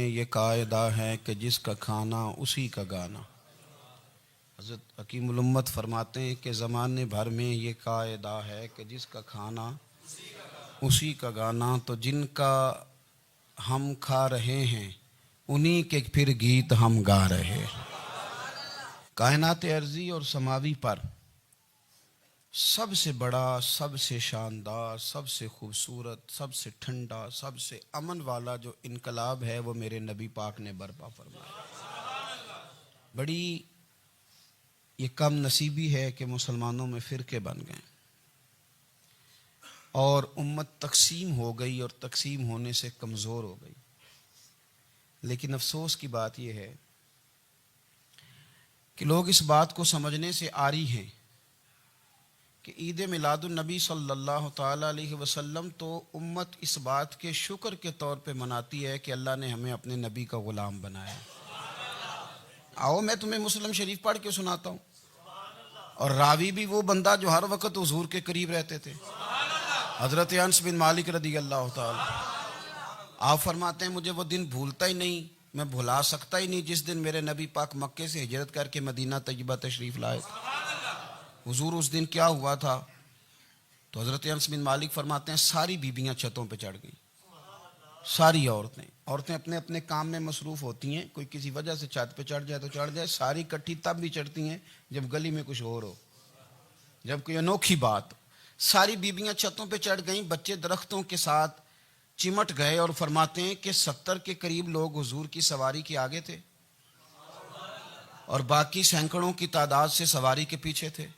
یہ قاعدہ ہے کہ جس کا کھانا اسی کا گانا۔ حضرت حکیم الامت فرماتے ہیں کہ زمانے بھر میں یہ قاعدہ ہے کہ جس کا کھانا اسی کا گانا، تو جن کا ہم کھا رہے ہیں انہی کے پھر گیت ہم گا رہے ہیں۔ کائنات ارضی اور سماوی پر سب سے بڑا، سب سے شاندار، سب سے خوبصورت، سب سے ٹھنڈا، سب سے امن والا جو انقلاب ہے وہ میرے نبی پاک نے برپا فرمایا۔ بڑی یہ کم نصیبی ہے کہ مسلمانوں میں فرقے بن گئے اور امت تقسیم ہو گئی اور تقسیم ہونے سے کمزور ہو گئی۔ لیکن افسوس کی بات یہ ہے کہ لوگ اس بات کو سمجھنے سے عاری ہیں کہ عید میلاد النبی صلی اللہ تعالی علیہ وسلم تو امت اس بات کے شکر کے طور پہ مناتی ہے کہ اللہ نے ہمیں اپنے نبی کا غلام بنایا۔ آؤ میں تمہیں مسلم شریف پڑھ کے سناتا ہوں، اور راوی بھی وہ بندہ جو ہر وقت حضور کے قریب رہتے تھے، حضرت انس بن مالک رضی اللہ تعالی۔ آپ فرماتے ہیں مجھے وہ دن بھولتا ہی نہیں، میں بھلا سکتا ہی نہیں جس دن میرے نبی پاک مکے سے ہجرت کر کے مدینہ طیبہ تشریف لائے۔ حضور اس دن کیا ہوا تھا؟ تو حضرت انس بن مالک فرماتے ہیں ساری بیبیاں چھتوں پہ چڑھ گئیں، ساری عورتیں اپنے اپنے کام میں مصروف ہوتی ہیں، کوئی کسی وجہ سے چھت پہ چڑھ جائے تو چڑھ جائے، ساری کٹھی تب بھی چڑھتی ہیں جب گلی میں کچھ اور ہو، جب کوئی انوکھی بات۔ ساری بیبیاں چھتوں پہ چڑھ گئیں، بچے درختوں کے ساتھ چمٹ گئے، اور فرماتے ہیں کہ 70 کے قریب لوگ حضور کی سواری کے آگے تھے اور باقی سینکڑوں کی تعداد سے سواری کے پیچھے تھے،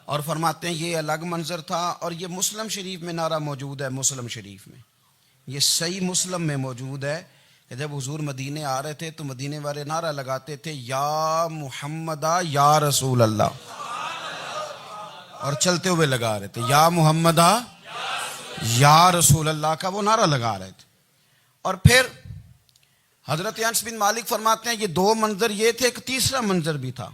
اور فرماتے ہیں یہ الگ منظر تھا۔ اور یہ مسلم شریف میں نعرہ موجود ہے، مسلم شریف میں یہ صحیح مسلم میں موجود ہے کہ جب حضور مدینے آ رہے تھے تو مدینے والے نعرہ لگاتے تھے یا محمدہ یا رسول اللہ، اور چلتے ہوئے لگا رہے تھے یا محمدہ یا رسول اللہ کا وہ نعرہ لگا رہے تھے۔ اور پھر حضرت انس بن مالک فرماتے ہیں یہ دو منظر یہ تھے، ایک تیسرا منظر بھی تھا۔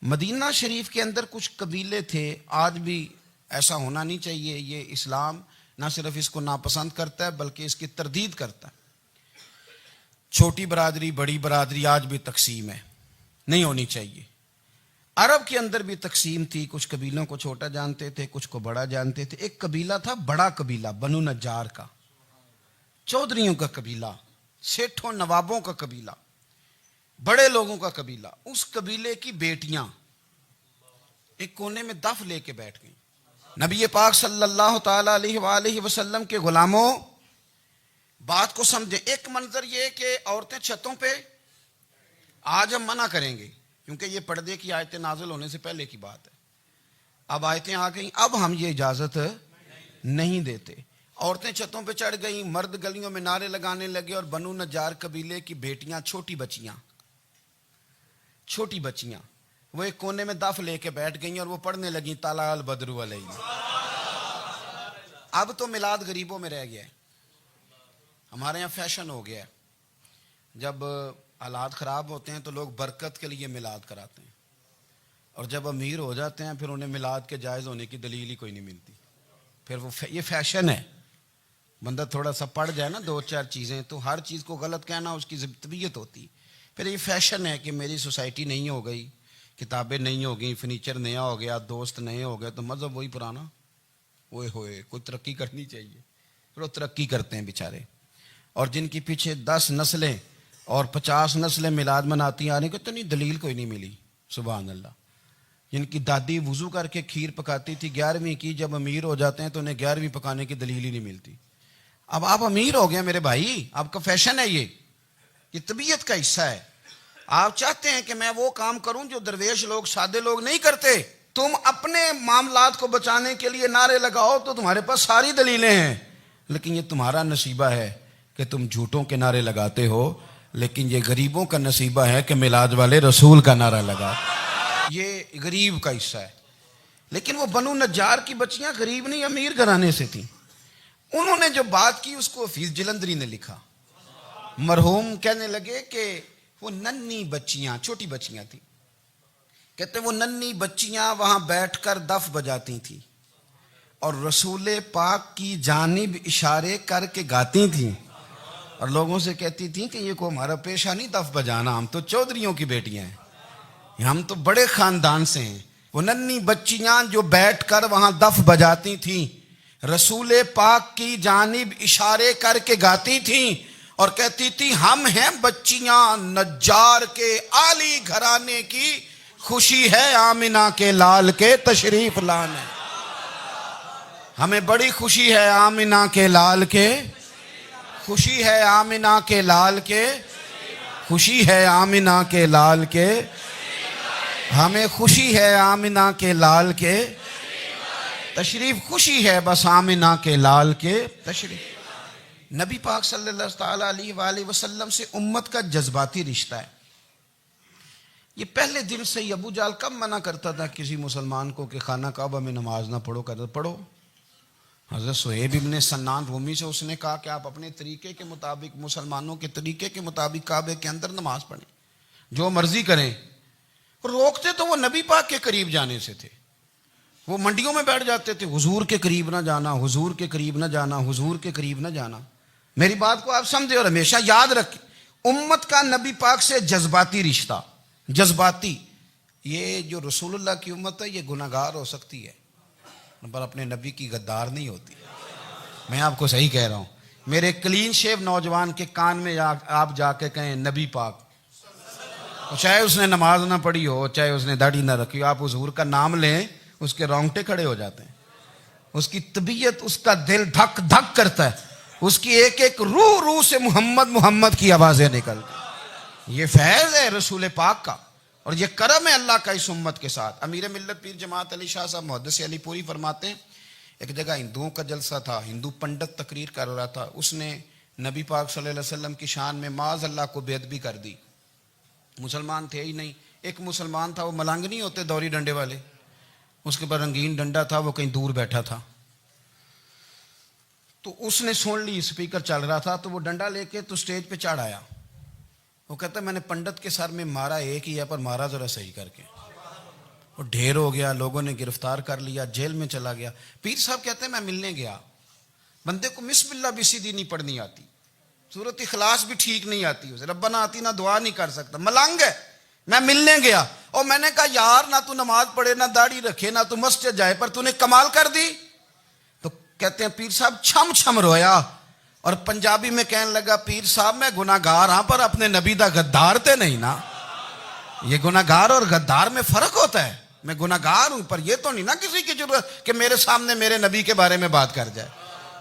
مدینہ شریف کے اندر کچھ قبیلے تھے، آج بھی ایسا ہونا نہیں چاہیے، یہ اسلام نہ صرف اس کو ناپسند کرتا ہے بلکہ اس کی تردید کرتا ہے۔ چھوٹی برادری بڑی برادری آج بھی تقسیم ہے، نہیں ہونی چاہیے۔ عرب کے اندر بھی تقسیم تھی، کچھ قبیلوں کو چھوٹا جانتے تھے، کچھ کو بڑا جانتے تھے۔ ایک قبیلہ تھا بڑا قبیلہ، بنو نجار کا، چودھریوں کا قبیلہ، سیٹھوں نوابوں کا قبیلہ، بڑے لوگوں کا قبیلہ۔ اس قبیلے کی بیٹیاں ایک کونے میں دف لے کے بیٹھ گئیں۔ نبی پاک صلی اللہ تعالی علیہ وآلہ وسلم کے غلاموں بات کو سمجھیں۔ ایک منظر یہ کہ عورتیں چھتوں پہ، آج ہم منع کریں گے کیونکہ یہ پردے کی آیتیں نازل ہونے سے پہلے کی بات ہے، اب آیتیں آ گئیں، اب ہم یہ اجازت نہیں دیتے۔ عورتیں چھتوں پہ چڑھ گئیں، مرد گلیوں میں نعرے لگانے لگے، اور بنو نجار قبیلے کی بیٹیاں، چھوٹی بچیاں وہ ایک کونے میں دف لے کے بیٹھ گئیں اور وہ پڑھنے لگیں طلع البدر علینا۔ اب تو میلاد غریبوں میں رہ گیا ہے، ہمارے یہاں فیشن ہو گیا ہے، جب حالات خراب ہوتے ہیں تو لوگ برکت کے لیے میلاد کراتے ہیں، اور جب امیر ہو جاتے ہیں پھر انہیں میلاد کے جائز ہونے کی دلیل ہی کوئی نہیں ملتی، پھر وہ یہ فیشن ہے۔ بندہ تھوڑا سا پڑھ جائے نا دو چار چیزیں تو ہر چیز کو غلط کہنا اس کی طبیعت ہوتی، پھر یہ فیشن ہے کہ میری سوسائٹی نہیں ہو گئی، کتابیں نہیں ہو گئیں، فرنیچر نیا ہو گیا، دوست نئے ہو گئے تو مذہب وہی پرانا۔ اوئے ہوئے کوئی ترقی کرنی چاہیے، پھر وہ ترقی کرتے ہیں بیچارے، اور جن کی پیچھے 10 نسلیں اور 50 نسلیں میلاد مناتی آ رہی ہیں تو نہیں دلیل کوئی نہیں ملی۔ سبحان اللہ۔ جن کی دادی وضو کر کے کھیر پکاتی تھی 11ویں کی، جب امیر ہو جاتے ہیں تو انہیں 11ویں پکانے کی دلیل ہی نہیں ملتی۔ اب آپ امیر ہو گئے میرے بھائی، آپ کا فیشن ہے، یہ طبیعت کا حصہ ہے۔ آپ چاہتے ہیں کہ میں وہ کام کروں جو درویش لوگ، سادے لوگ نہیں کرتے۔ تم اپنے معاملات کو بچانے کے لیے نعرے لگاؤ تو تمہارے پاس ساری دلیلیں ہیں، لیکن یہ تمہارا نصیبہ ہے کہ تم جھوٹوں کے نعرے لگاتے ہو، لیکن یہ غریبوں کا نصیبہ ہے کہ میلاد والے رسول کا نعرہ لگا۔ یہ غریب کا حصہ ہے۔ لیکن وہ بنو نجار کی بچیاں غریب نہیں، امیر گھرانے سے تھیں۔ انہوں نے جو بات کی اس کو حفیظ جلندری نے لکھا۔ مرحوم کہنے لگے کہ وہ ننھی بچیاں، چھوٹی بچیاں تھیں، کہتے وہ ننھی بچیاں وہاں بیٹھ کر دف بجاتی تھیں اور رسول پاک کی جانب اشارے کر کے گاتی تھیں اور لوگوں سے کہتی تھیں کہ یہ کو ہمارا پیشہ نہیں دف بجانا، ہم تو چودھریوں کی بیٹیاں ہیں، ہم تو بڑے خاندان سے ہیں۔ وہ ننھی بچیاں جو بیٹھ کر وہاں دف بجاتی تھیں، رسول پاک کی جانب اشارے کر کے گاتی تھیں اور کہتی تھی ہم ہیں بچیاں نجار کے عالی گھرانے کی، خوشی ہے آمنہ کے لال کے تشریف لانے، ہمیں بڑی خوشی ہے آمنہ کے لال کے، خوشی ہے آمنہ کے لال کے، خوشی ہے آمنہ کے لال کے، ہمیں خوشی ہے آمنہ کے لال کے تشریف، خوشی ہے بس آمنہ کے لال کے تشریف۔ نبی پاک صلی اللہ تعالیٰ علیہ وآلہ وسلم سے امت کا جذباتی رشتہ ہے۔ یہ پہلے دن سے ہی ابو جہل کب منع کرتا تھا کسی مسلمان کو کہ خانہ کعبہ میں نماز نہ پڑھو، کہتا پڑھو۔ حضرت صہیب ابن سنان رومی سے اس نے کہا کہ آپ اپنے طریقے کے مطابق، مسلمانوں کے طریقے کے مطابق کعبے کے اندر نماز پڑھیں، جو مرضی کریں۔ روکتے تو وہ نبی پاک کے قریب جانے سے تھے، وہ منڈیوں میں بیٹھ جاتے تھے، حضور کے قریب نہ جانا، حضور کے قریب نہ جانا، حضور کے قریب نہ جانا۔ میری بات کو آپ سمجھے اور ہمیشہ یاد رکھیں، امت کا نبی پاک سے جذباتی رشتہ، جذباتی۔ یہ جو رسول اللہ کی امت ہے یہ گناہگار ہو سکتی ہے پر اپنے نبی کی غدار نہیں ہوتی۔ میں آپ کو صحیح کہہ رہا ہوں۔ میرے کلین شیو نوجوان کے کان میں آپ جا کے کہیں نبی پاک، چاہے اس نے نماز نہ پڑھی ہو، چاہے اس نے داڑھی نہ رکھی ہو، آپ حضور کا نام لیں، اس کے رونگٹے کھڑے ہو جاتے ہیں، اس کی طبیعت، اس کا دل دھک دھک کرتا ہے، اس کی ایک ایک روح سے محمد محمد کی آوازیں نکلتی۔ یہ فیض ہے رسول پاک کا اور یہ کرم ہے اللہ کا اس امت کے ساتھ۔ امیر ملت پیر جماعت علی شاہ صاحب محدث علی پوری فرماتے ہیں ایک جگہ ہندوؤں کا جلسہ تھا، ہندو پنڈت تقریر کر رہا تھا، اس نے نبی پاک صلی اللہ علیہ وسلم کی شان میں معاذ اللہ کو بے ادبی کر دی۔ مسلمان تھے ہی نہیں، ایک مسلمان تھا، وہ ملنگ نہیں ہوتے دوری ڈنڈے والے، اس کے پر رنگین ڈنڈا تھا، وہ کہیں دور بیٹھا تھا، تو اس نے سن لی اسپیکر چل رہا تھا، تو وہ ڈنڈا لے کے تو سٹیج پہ چڑھ آیا۔ وہ کہتا ہے میں نے پنڈت کے سر میں مارا ایک ہی ہے پر مارا ذرا صحیح کر کے، وہ ڈھیر ہو گیا، لوگوں نے گرفتار کر لیا، جیل میں چلا گیا۔ پیر صاحب کہتے ہیں میں ملنے گیا، بندے کو بسم اللہ بھی سیدھی نہیں پڑھنی آتی، سورۃ اخلاص بھی ٹھیک نہیں آتی، اسے ربنا آتی نہ دعا نہیں کر سکتا، ملنگ ہے۔ میں ملنے گیا اور میں نے کہا یار نہ تو نماز پڑھے، نہ داڑھی رکھے، نہ تو مسجد جائے، پر تو نے کمال کر دی۔ تو کہتے ہیں پیر صاحب چھم چھم رویا اور پنجابی میں کہنے لگا پیر صاحب میں گناہگار ہاں پر اپنے نبی دا غدار تے نہیں نا۔ یہ گناہگار اور غدار میں فرق ہوتا ہے، میں گناہگار ہوں پر یہ تو نہیں نا کسی کی ضرورت کہ میرے سامنے میرے نبی کے بارے میں بات کر جائے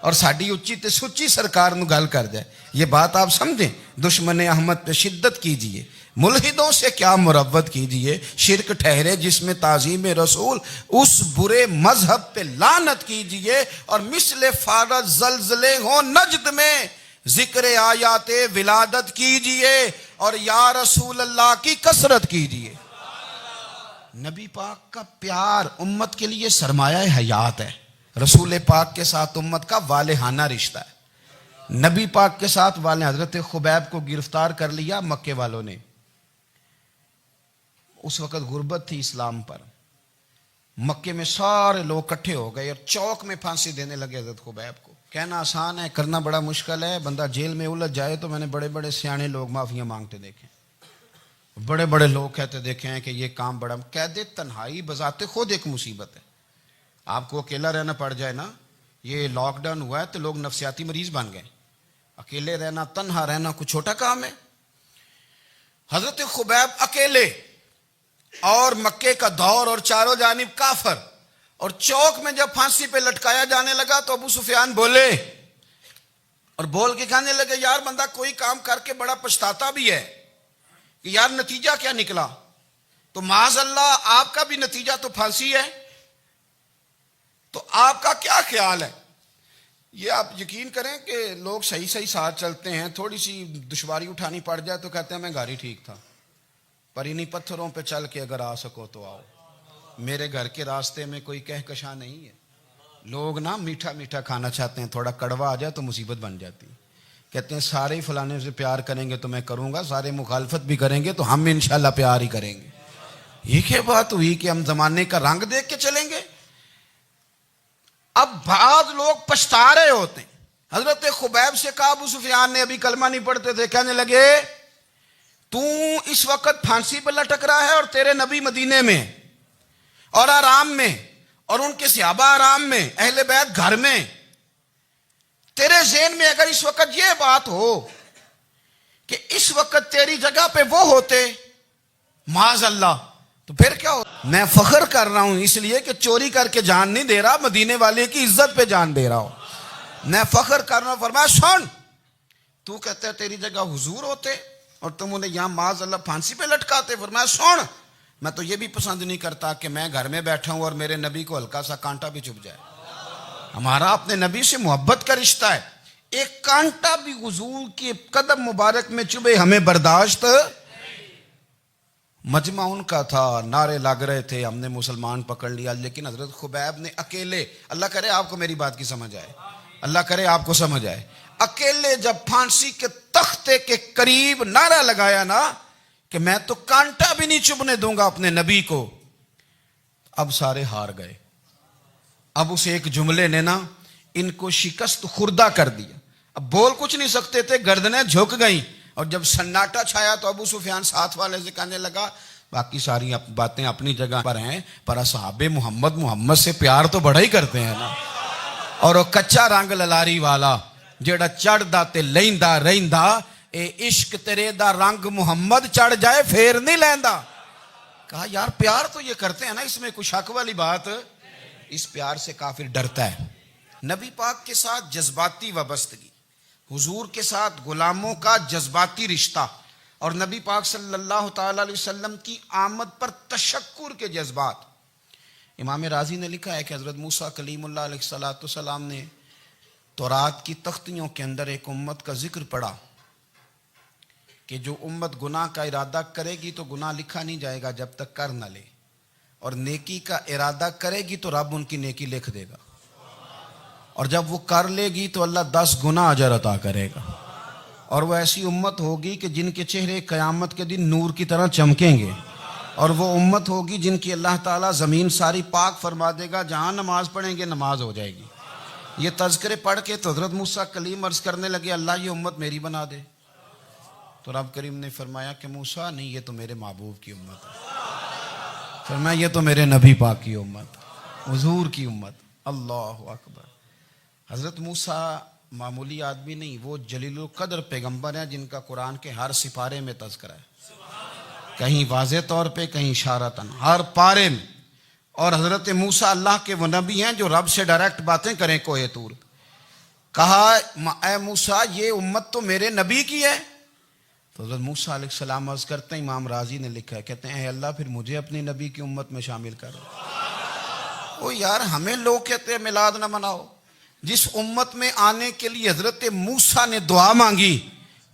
اور ساڈی اچھی تے سچی سرکار نو گل کر جائے۔ یہ بات آپ سمجھیں، دشمن احمد پہ شدت کیجئے، ملحدوں سے کیا مروت کیجئے، شرک ٹھہرے جس میں تعظیم رسول، اس برے مذہب پہ لعنت کیجئے، اور مثل فارض زلزلے ہوں نجد میں ذکر آیات ولادت کیجئے اور یا رسول اللہ کی کثرت کیجئے۔ نبی پاک کا پیار امت کے لیے سرمایہ حیات ہے۔ رسول پاک کے ساتھ امت کا والہانہ رشتہ ہے۔ نبی پاک کے ساتھ والے حضرت خبیب کو گرفتار کر لیا مکے والوں نے، اس وقت غربت تھی اسلام پر، مکے میں سارے لوگ اکٹھے ہو گئے اور چوک میں پھانسی دینے لگے حضرت خبیب کو۔ کہنا آسان ہے، کرنا بڑا مشکل ہے۔ بندہ جیل میں الجھ جائے تو میں نے بڑے بڑے سیانے لوگ معافیاں مانگتے دیکھے، بڑے بڑے لوگ کہتے دیکھے ہیں کہ یہ کام بڑا، قید تنہائی بذات خود ایک مصیبت ہے۔ آپ کو اکیلا رہنا پڑ جائے نا، یہ لاک ڈاؤن ہوا ہے تو لوگ نفسیاتی مریض بن گئے، اکیلے رہنا، تنہا رہنا کوئی چھوٹا کام ہے؟ حضرت خبیب اکیلے اور مکے کا دور اور چاروں جانب کافر، اور چوک میں جب پھانسی پہ لٹکایا جانے لگا تو ابو سفیان بولے اور بول کے کہنے لگے یار بندہ کوئی کام کر کے بڑا پچھتاتا بھی ہے کہ یار نتیجہ کیا نکلا، تو معاذ اللہ آپ کا بھی نتیجہ تو پھانسی ہے، تو آپ کا کیا خیال ہے؟ یہ آپ یقین کریں کہ لوگ صحیح صحیح ساتھ چلتے ہیں، تھوڑی سی دشواری اٹھانی پڑ جائے تو کہتے ہیں میں گاڑی ٹھیک تھا، پر انہی پتھروں پہ چل کے اگر آ سکو تو آؤ، میرے گھر کے راستے میں کوئی کہکشاں نہیں ہے۔ لوگ نا میٹھا میٹھا کھانا چاہتے ہیں، تھوڑا کڑوا آ جائے تو مصیبت بن جاتی، کہتے ہیں سارے ہی فلانے سے پیار کریں گے تو میں کروں گا، سارے مخالفت بھی کریں گے تو ہم انشاءاللہ پیار ہی کریں گے۔ یہ کیا بات ہوئی کہ ہم زمانے کا رنگ دیکھ کے چلیں گے؟ اب بعض لوگ پچھتا رہے ہوتے ہیں حضرت خبیب سے کہا، ابو سفیان نے ابھی کلمہ نہیں پڑھتے تھے، کہنے لگے تو اس وقت پھانسی پہ لٹک رہا ہے اور تیرے نبی مدینے میں اور آرام میں اور ان کے صحابہ آرام میں، اہل بیت گھر میں، تیرے ذہن میں اگر اس وقت یہ بات ہو کہ اس وقت تیری جگہ پہ وہ ہوتے معاذ اللہ، تو پھر کیا ہو؟ میں فخر کر رہا ہوں اس لیے کہ چوری کر کے جان نہیں دے رہا، مدینے والے کی عزت پہ جان دے رہا ہوں، میں فخر کر رہا ہوں۔ فرمایا سن، تو کہتا ہے تیری جگہ حضور ہوتے اور تم انہیں یہاں معاذ اللہ پھانسی پہ لٹکاتے۔ فرمایا سن، میں تو یہ بھی پسند نہیں کرتا کہ میں گھر میں بیٹھا ہوں اور میرے نبی کو ہلکا سا کانٹا بھی چبھ جائے۔ ہمارا اپنے نبی سے محبت کا رشتہ ہے، ایک کانٹا بھی حضور کے قدم مبارک میں چبھے ہمیں برداشت۔ مجمع ان کا تھا، نعرے لگ رہے تھے، ہم نے مسلمان پکڑ لیا، لیکن حضرت خبیب نے اکیلے، اللہ کرے آپ کو میری بات کی سمجھ آئے، اللہ کرے آپ کو سمجھ آئے، اکیلے جب پھانسی کے تختے کے قریب نعرہ لگایا نا کہ میں تو کانٹا بھی نہیں چبھنے دوں گا اپنے نبی کو، اب سارے ہار گئے۔ اب اس ایک جملے نے نا ان کو شکست خوردہ کر دیا، اب بول کچھ نہیں سکتے تھے، گردنیں جھک گئیں، اور جب سناٹا چھایا تو ابو سفیان ساتھ والے سے کہنے لگا باقی ساری باتیں اپنی جگہ پر ہیں، پر اصحاب محمد سے پیار تو بڑا ہی کرتے ہیں نا، اور وہ کچا رنگ للاری والا جیڑا چڑھ دا تے لیندا رہندا، اے عشق تیرے دا رنگ محمد چڑھ جائے پھر نہیں لیندا۔ کہا یار پیار تو یہ کرتے ہیں نا، اس میں کوئی شک والی بات، اس پیار سے کافر ڈرتا ہے۔ نبی پاک کے ساتھ جذباتی وابستگی، حضور کے ساتھ غلاموں کا جذباتی رشتہ، اور نبی پاک صلی اللہ تعالی علیہ وسلم کی آمد پر تشکر کے جذبات۔ امام رازی نے لکھا ہے کہ حضرت موسیٰ کلیم اللہ علیہ السلام نے تورات کی تختیوں کے اندر ایک امت کا ذکر پڑھا کہ جو امت گناہ کا ارادہ کرے گی تو گناہ لکھا نہیں جائے گا جب تک کر نہ لے، اور نیکی کا ارادہ کرے گی تو رب ان کی نیکی لکھ دے گا، اور جب وہ کر لے گی تو اللہ 10 گنا اجر عطا کرے گا، اور وہ ایسی امت ہوگی کہ جن کے چہرے قیامت کے دن نور کی طرح چمکیں گے، اور وہ امت ہوگی جن کی اللہ تعالیٰ زمین ساری پاک فرما دے گا، جہاں نماز پڑھیں گے نماز ہو جائے گی۔ یہ تذکرے پڑھ کے تو حضرت موسیٰ کلیم عرض کرنے لگے اللہ یہ امت میری بنا دے، تو رب کریم نے فرمایا کہ موسیٰ نہیں، یہ تو میرے محبوب کی امت ہے، فرمایا یہ تو میرے نبی پاک کی امت، حضور کی امت۔ اللہ اکبر۔ حضرت موسیٰ معمولی آدمی نہیں، وہ جلیل القدر پیغمبر ہیں جن کا قرآن کے ہر سپارے میں تذکرہ ہے، کہیں واضح طور پہ کہیں اشارتاً، ہر پارے میں۔ اور حضرت موسیٰ اللہ کے وہ نبی ہیں جو رب سے ڈائریکٹ باتیں کریں کوہ طور۔ کہا اے موسیٰ یہ امت تو میرے نبی کی ہے، تو حضرت موسیٰ علیہ السلام عرض کرتے ہیں، امام رازی نے لکھا ہے، کہتے ہیں اے اللہ پھر مجھے اپنی نبی کی امت میں شامل کر۔ او یار ہمیں لوگ کہتے ہیں میلاد نہ مناؤ، جس امت میں آنے کے لیے حضرت موسیٰ نے دعا مانگی،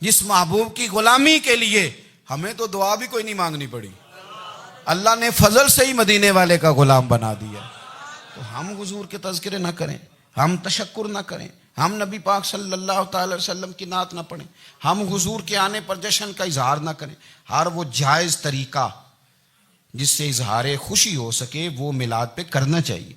جس محبوب کی غلامی کے لیے، ہمیں تو دعا بھی کوئی نہیں مانگنی پڑی، اللہ نے فضل سے ہی مدینے والے کا غلام بنا دیا۔ تو ہم حضور کے تذکرے نہ کریں، ہم تشکر نہ کریں، ہم نبی پاک صلی اللہ تعالی وسلم کی نعت نہ پڑھیں، ہم حضور کے آنے پر جشن کا اظہار نہ کریں، ہر وہ جائز طریقہ جس سے اظہار خوشی ہو سکے وہ میلاد پہ کرنا چاہیے،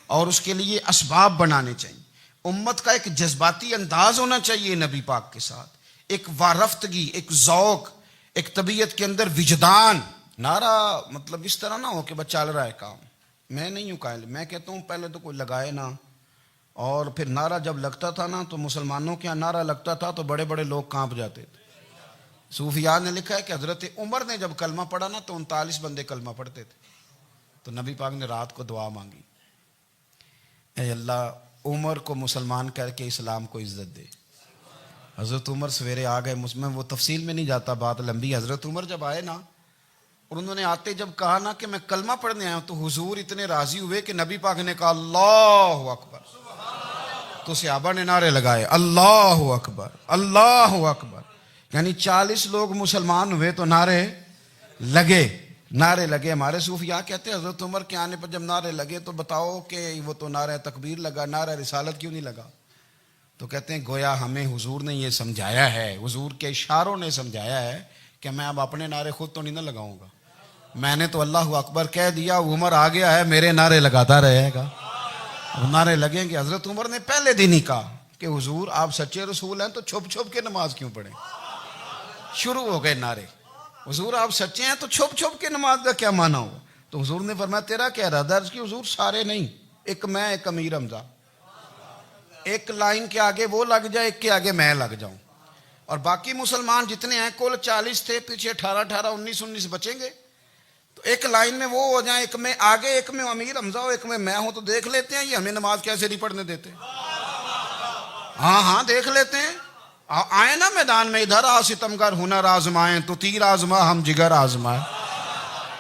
اور اس کے لیے اسباب بنانے چاہیے۔ امت کا ایک جذباتی انداز ہونا چاہیے نبی پاک کے ساتھ، ایک وارفتگی، ایک ذوق، ایک طبیعت کے اندر وجدان۔ نعرہ مطلب اس طرح نہ ہو کہ بس چل رہا ہے کام، میں نہیں ہوں قائل، میں کہتا ہوں پہلے تو کوئی لگائے نا، اور پھر نعرہ جب لگتا تھا نا تو مسلمانوں کے یہاں نعرہ لگتا تھا تو بڑے بڑے لوگ کانپ جاتے تھے۔ صوفیاء نے لکھا ہے کہ حضرت عمر نے جب کلمہ پڑھا نا تو 39 بندے کلمہ پڑھتے تھے، تو نبی پاک نے رات کو دعا مانگی، اے اللہ عمر کو مسلمان کر کے اسلام کو عزت دے۔ حضرت عمر سویرے آ گئے، میں وہ تفصیل میں نہیں جاتا، بات لمبی۔ حضرت عمر جب آئے نا اور انہوں نے آتے جب کہا نا کہ میں کلمہ پڑھنے آیا ہوں، تو حضور اتنے راضی ہوئے کہ نبی پاک نے کہا اللہ اکبر، تو صحابہ نے نعرے لگائے اللہ اکبر اللہ اکبر، یعنی 40 لوگ مسلمان ہوئے تو نعرے لگے۔ ہمارے صوفیاء کہتے ہیں حضرت عمر کے آنے پر جب نعرے لگے تو بتاؤ کہ وہ تو نعرہ تکبیر لگا، نعرہ رسالت کیوں نہیں لگا؟ تو کہتے ہیں گویا ہمیں حضور نے یہ سمجھایا ہے، حضور کے اشاروں نے سمجھایا ہے کہ میں اب اپنے نعرے خود تو نہیں نہ لگاؤں گا، میں نے تو اللہ اکبر کہہ دیا، عمر آ گیا ہے میرے نعرے لگاتا رہے گا، اب نعرے لگیں گے۔ حضرت عمر نے پہلے دن ہی کہا کہ حضور آپ سچے رسول ہیں تو چھپ چھپ کے نماز کیوں پڑھیں؟ شروع ہو گئے نعرے، حضور آپ سچے ہیں تو چھپ چھپ کے نماز کا کیا معنی ہو؟ تو حضور نے فرمایا تیرا کیا ارادہ ہے؟ حضور سارے نہیں، ایک میں، ایک امیر حمزہ، ایک لائن کے آگے وہ لگ جائے، ایک کے آگے میں لگ جاؤں، اور باقی مسلمان جتنے ہیں کل 40 تھے، پیچھے 18 19 بچیں گے، تو ایک لائن میں وہ ہو جائیں، ایک میں آگے، ایک میں امیر حمزہ ہو، ایک میں ہوں، تو دیکھ لیتے ہیں یہ ہمیں نماز کیسے نہیں پڑھنے دیتے۔ ہاں دیکھ لیتے ہیں، آئے نا میدان میں، ادھر آ ستمگر ہنر آزمائیں تو تیر آزما ہم جگر آزمائیں،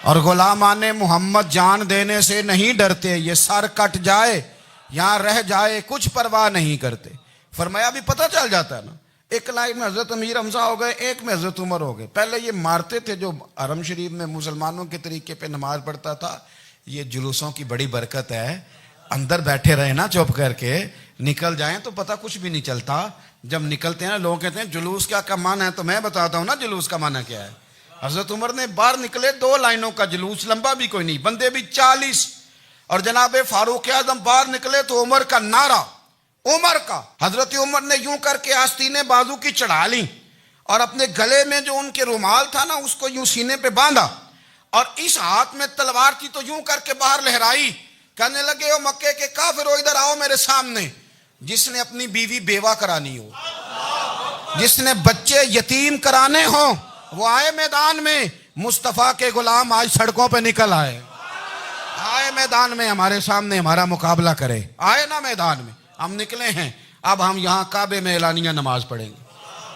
اور غلامان محمد جان دینے سے نہیں ڈرتے، یہ سر کٹ جائے یہاں رہ جائے کچھ پرواہ نہیں کرتے۔ فرمایا بھی پتہ چل جاتا ہے نا، ایک لائن میں حضرت امیر حمزہ ہو گئے، ایک میں حضرت عمر ہو گئے۔ پہلے یہ مارتے تھے جو حرم شریف میں مسلمانوں کے طریقے پہ نماز پڑھتا تھا، یہ جلوسوں کی بڑی برکت ہے، اندر بیٹھے رہے نا چپ کر کے، نکل جائیں تو پتہ کچھ بھی نہیں چلتا۔ جب نکلتے ہیں لوگ کہتے ہیں جلوس کیا معنی ہے، تو میں بتاتا ہوں نا جلوس کا معنی کیا ہے۔ حضرت عمر نے باہر نکلے 2 لائنوں کا جلوس، لمبا بھی کوئی نہیں، بندے بھی 40، اور جناب فاروق اعظم باہر نکلے تو عمر کا نعرہ، عمر کا، حضرت عمر نے یوں کر کے آستینیں بازو کی چڑھا لی، اور اپنے گلے میں جو ان کے رومال تھا نا اس کو یوں سینے پہ باندھا، اور اس ہاتھ میں تلوار تھی تو یوں کر کے باہر لہرائی، کہنے لگے او مکے کے کافرو ادھر آؤ میرے سامنے، جس نے اپنی بیوی بیوہ کرانی ہو، جس نے بچے یتیم کرانے ہوں، وہ آئے میدان میں، مصطفیٰ کے غلام آج سڑکوں پہ نکل آئے میدان میں ہمارے سامنے ہمارا مقابلہ کرے، آئے نا میدان میں، ہم نکلے ہیں، اب ہم یہاں کعبے میں اعلانیہ نماز پڑھیں گے،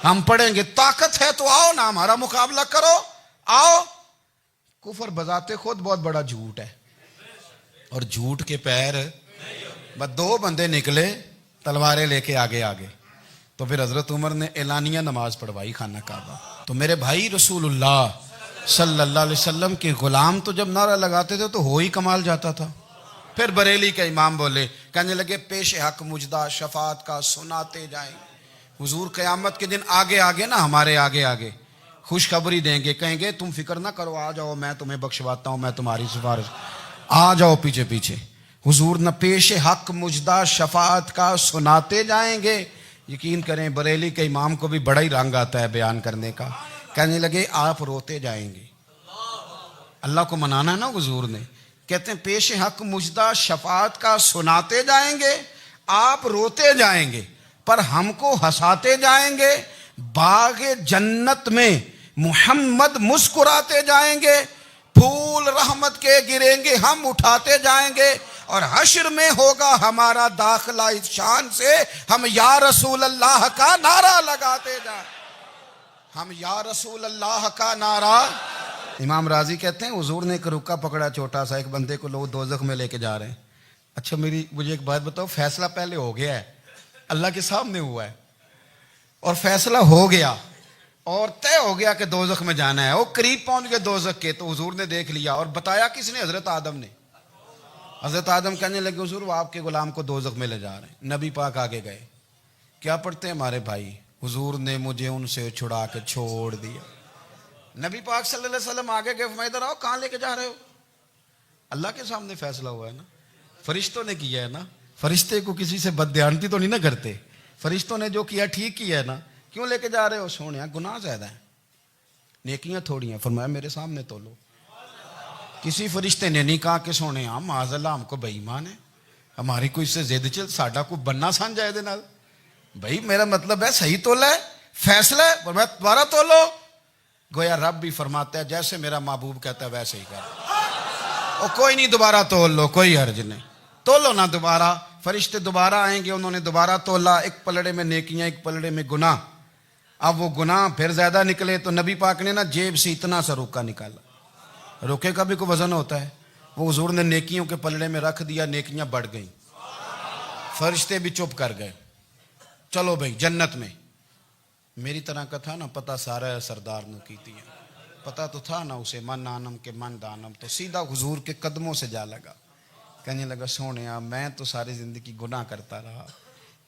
ہم پڑھیں گے، طاقت ہے تو آؤ نا ہمارا مقابلہ کرو، آؤ۔ کفر بذات خود بہت بڑا جھوٹ ہے، اور جھوٹ کے پیر، بس 2 بندے نکلے تلواریں لے کے آگے، تو پھر حضرت عمر نے اعلانیہ نماز پڑھوائی خانہ کعبہ۔ تو میرے بھائی رسول اللہ صلی اللہ علیہ وسلم کے غلام تو جب نعرہ لگاتے تھے تو ہو ہی کمال جاتا تھا۔ پھر بریلی کے امام بولے، کہنے لگے پیش حق مجدہ شفاعت کا سناتے جائیں، حضور قیامت کے دن آگے نا ہمارے آگے خوشخبری دیں گے، کہیں گے تم فکر نہ کرو، آ جاؤ میں تمہیں بخشواتا ہوں، میں تمہاری سفارش، آ جاؤ پیچھے۔ حضور نہ پیش حق مجدہ شفاعت کا سناتے جائیں گے۔ یقین کریں بریلی کے امام کو بھی بڑا ہی رنگ آتا ہے بیان کرنے کا، کہنے لگے آپ روتے جائیں گے، اللہ کو منانا ہے نا حضور نے، کہتے ہیں پیش حق مجدہ شفاعت کا سناتے جائیں گے، آپ روتے جائیں گے، پر ہم کو ہنساتے جائیں گے، باغ جنت میں محمد مسکراتے جائیں گے، پھول رحمت کے گریں گے ہم اٹھاتے جائیں گے، اور حشر میں ہوگا ہمارا داخلہ اس شان سے ہم یا رسول اللہ کا نعرہ لگاتے جائیں، ہم یا رسول اللہ کا نعرہ۔ امام راضی کہتے ہیں حضور نے ایک رکا پکڑا چھوٹا سا، ایک بندے کو لوگ دوزخ میں لے کے جا رہے ہیں۔ اچھا مجھے ایک بات بتاؤ، فیصلہ پہلے ہو گیا ہے، اللہ کے سامنے ہوا ہے، اور فیصلہ ہو گیا اور طے ہو گیا کہ دوزخ میں جانا ہے، وہ قریب پہنچ گئے دوزخ کے، تو حضور نے دیکھ لیا، اور بتایا کس نے؟ حضرت آدم نے۔ حضرت آدم کہنے لگے حضور وہ آپ کے غلام کو دوزخ میں لے جا رہے ہیں۔ نبی پاک آگے گئے، کیا پڑھتے ہیں ہمارے بھائی؟ حضور نے مجھے ان سے چھڑا کے چھوڑ دیا۔ نبی پاک صلی اللہ علیہ وسلم آگے گئے، فرمایا ادھر آؤ، کہاں لے کے جا رہے ہو؟ اللہ کے سامنے فیصلہ ہوا ہے نا، فرشتوں نے کیا ہے نا، فرشتے کو کسی سے بددیانتی تو نہیں نہ کرتے، فرشتوں نے جو کیا ٹھیک کیا ہے نا، کیوں لے کے جا رہے ہو؟ سونے گناہ زیادہ ہیں، نیکیاں تھوڑی ہیں، فرمایا میرے سامنے تولو۔ کسی فرشتے نے نہیں کہا کہ سونے معاذ اللہ ہم کو بے ایمان ہے، ہماری کوئی سے زد چل ساڈا کو بننا سان جائے دے نال، بھائی میرا مطلب ہے صحیح تولا ہے، فیصلہ ہے، فرمایا دوبارہ تولو۔ گویا رب بھی فرماتا ہے جیسے میرا محبوب کہتا ہے ویسے ہی کر، اور کوئی نہیں دوبارہ تول لو، کوئی حرج نہیں، تولو نہ دوبارہ۔ فرشتے دوبارہ آئیں گے، انہوں نے دوبارہ تولا، ایک پلڑے میں نیکیاں ایک پلڑے میں گناہ۔ اب وہ گناہ پھر زیادہ نکلے تو نبی پاک نے نا جیب سے اتنا سا روکا نکالا، روکے کا بھی کوئی وزن ہوتا ہے، وہ حضور نے نیکیوں کے پلڑے میں رکھ دیا، نیکیاں بڑھ گئیں، فرشتے بھی چپ کر گئے، چلو بھائی جنت میں۔ میری طرح کا تھا نا پتہ سارا ہے سردار نو کیتی ہے، پتہ تو تھا نا اسے من آنم کے من دانم، تو سیدھا حضور کے قدموں سے جا لگا، کہنے لگا سونیا میں تو ساری زندگی گناہ کرتا رہا،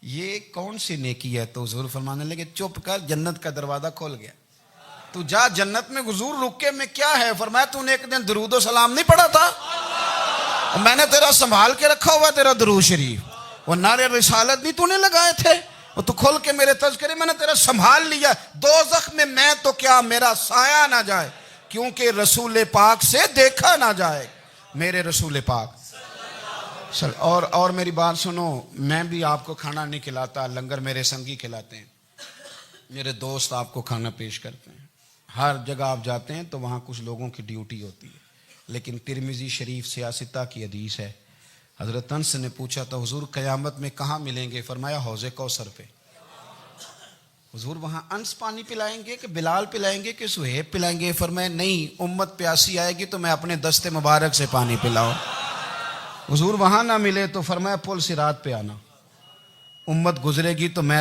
یہ کون سی نیکی ہے؟ تو حضور فرمانے لگے چپ کر، جنت کا دروازہ کھول گیا، تو جا جنت میں۔ حضور رکے میں کیا ہے؟ فرمایا تو نے ایک دن درود و سلام نہیں پڑھا تھا؟ میں نے تیرا سنبھال کے رکھا ہوا تیرا درود شریف، وہ نعرے رسالت بھی تو نے لگائے تھے، وہ تو کھول کے میرے تذکرے میں نے تیرا سنبھال لیا، دوزخ میں میں تو کیا میرا سایہ نہ جائے، کیونکہ رسول پاک سے دیکھا نہ جائے، میرے رسول پاک۔ اور میری بات سنو، میں بھی آپ کو کھانا نہیں کھلاتا، لنگر میرے سنگی کھلاتے ہیں، میرے دوست آپ کو کھانا پیش کرتے ہیں۔ ہر جگہ آپ جاتے ہیں تو وہاں کچھ لوگوں کی ڈیوٹی ہوتی ہے، لیکن ترمذی شریف سیاستہ کی حدیث ہے، حضرت انس نے پوچھا تھا حضور قیامت میں کہاں ملیں گے؟ فرمایا حوض کوثر پہ۔ حضور وہاں انس پانی پلائیں گے کہ بلال پلائیں گے کہ سہیب پلائیں گے؟ فرمایا نہیں، امت پیاسی آئے گی تو میں اپنے دست مبارک سے پانی پلاؤں۔ حضور وہاں نہ ملے تو فرمایا پل صراط پہ آنا، امت گزرے گی تو میں